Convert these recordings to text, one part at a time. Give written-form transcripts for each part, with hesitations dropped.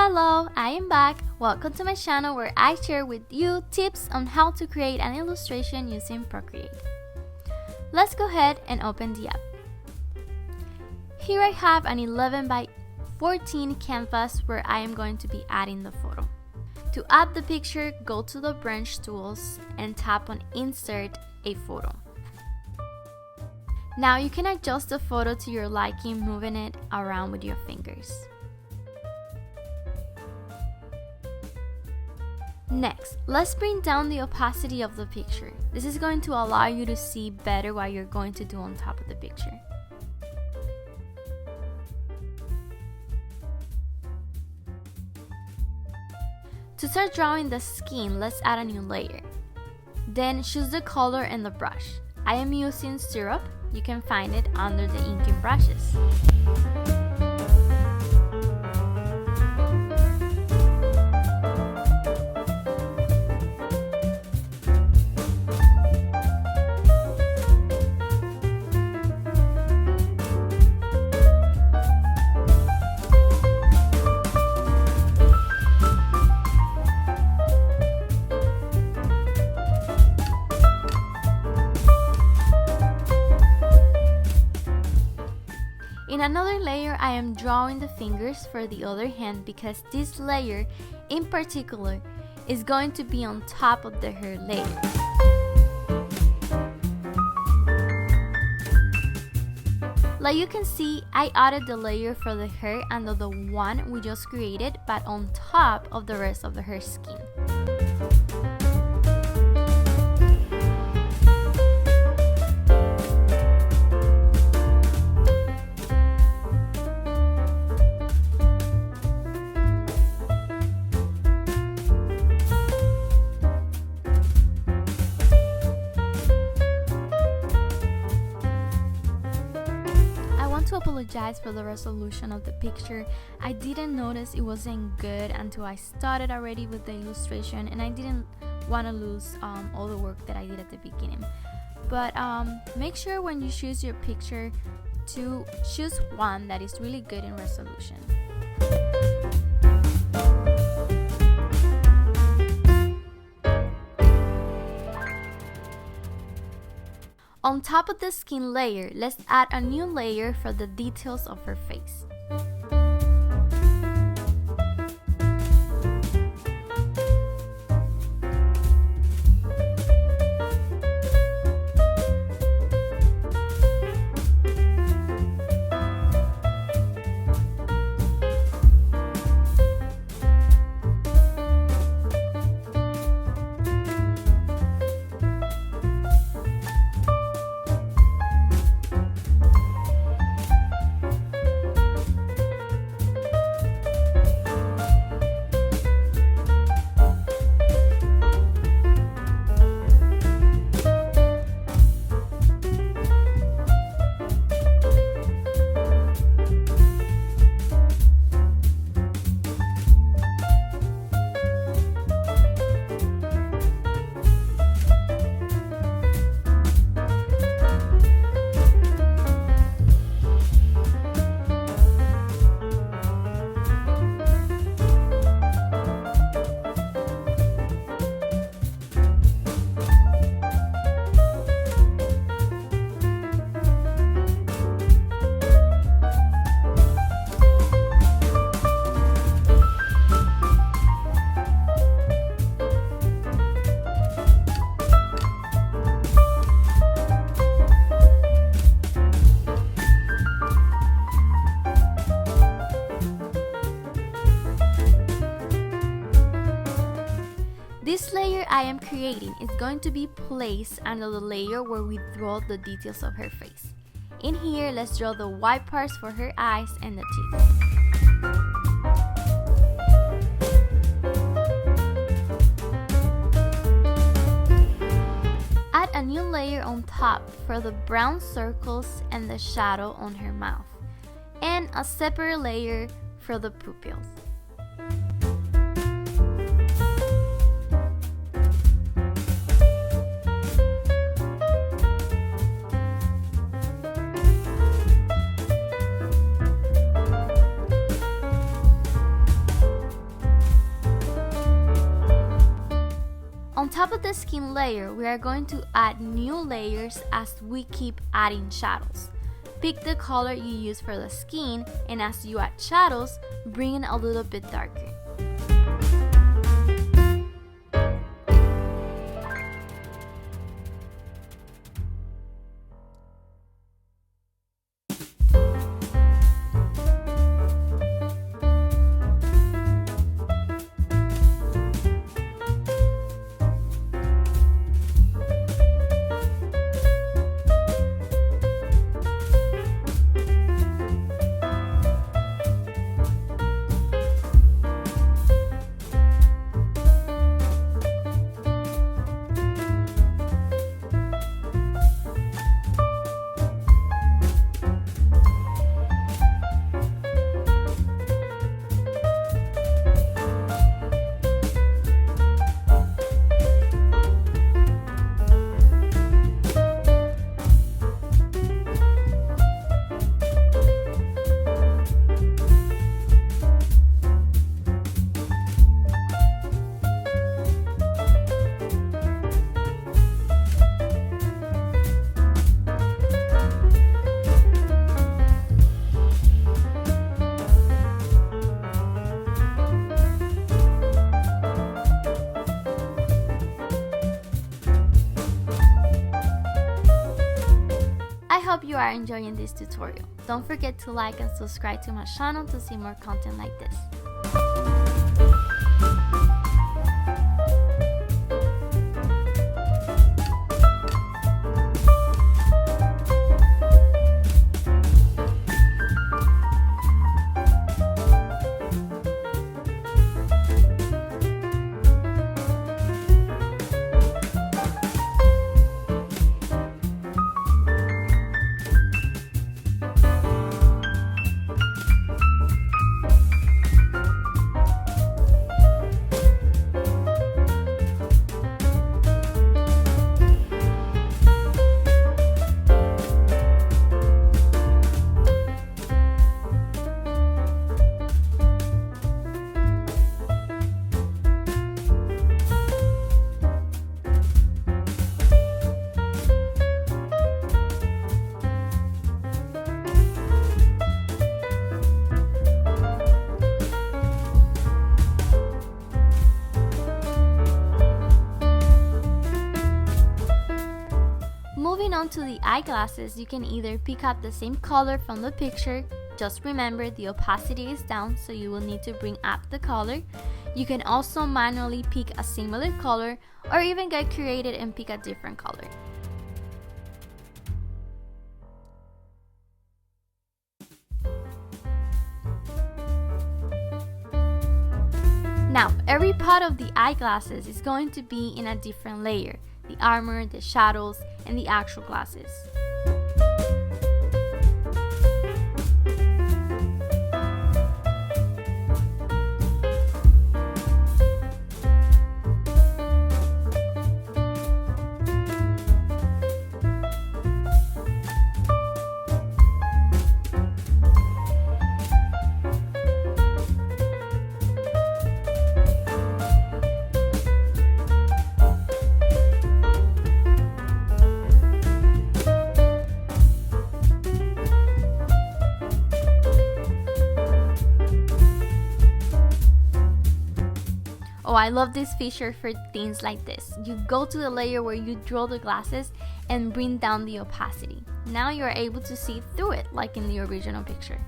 Hello, I am back. Welcome to my channel where I share with you tips on how to create an illustration using Procreate. Let's go ahead and open the app. Here I have an 11 by 14 canvas where I am going to be adding the photo. To add the picture, go to the branch tools and tap on Insert a Photo. Now you can adjust the photo to your liking, moving it around with your fingers. Next, let's bring down the opacity of the picture. This is going to allow you to see better what you're going to do on top of the picture. To start drawing the skin, let's add a new layer. Then choose the color and the brush. I am using syrup. You can find it under the inking brushes. In another layer, I am drawing the fingers for the other hand because this layer in particular is going to be on top of the hair layer. Like you can see, I added the layer for the hair under the one we just created, but on top of the rest of the hair skin. To apologize for the resolution of the picture. I didn't notice it wasn't good until I started already with the illustration, and I didn't want to lose all the work that I did at the beginning. But make sure when you choose your picture to choose one that is really good in resolution. On top of the skin layer, let's add a new layer for the details of her face. This layer I am creating is going to be placed under the layer where we draw the details of her face. In here, let's draw the white parts for her eyes and the teeth. Add a new layer on top for the brown circles and the shadow on her mouth, and a separate layer for the pupils. with the skin layer, we are going to add new layers as we keep adding shadows. Pick the color you use for the skin, and as you add shadows, bring it a little bit darker. I hope you are enjoying this tutorial. Don't forget to like and subscribe to my channel to see more content like this. Moving on to the eyeglasses, you can either pick up the same color from the picture. Just remember the opacity is down, so you will need to bring up the color. You can also manually pick a similar color or even get creative and pick a different color. Now, every part of the eyeglasses is going to be in a different layer: the armor, the shadows, and the actual glasses. Oh, I love this feature for things like this. You go to the layer where you draw the glasses and bring down the opacity. Now you are able to see through it like in the original picture.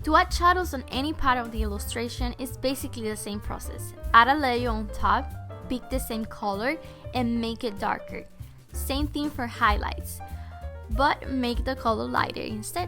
To add shadows on any part of the illustration is basically the same process. Add a layer on top, pick the same color, and make it darker. Same thing for highlights, but make the color lighter instead.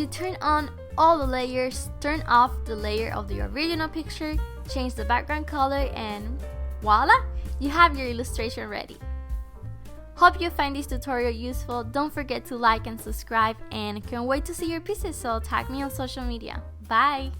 You turn on all the layers, turn off the layer of the original picture, change the background color, and voila! You have your illustration ready. Hope you find this tutorial useful. Don't forget to like and subscribe, and can't wait to see your pieces, so tag me on social media. Bye!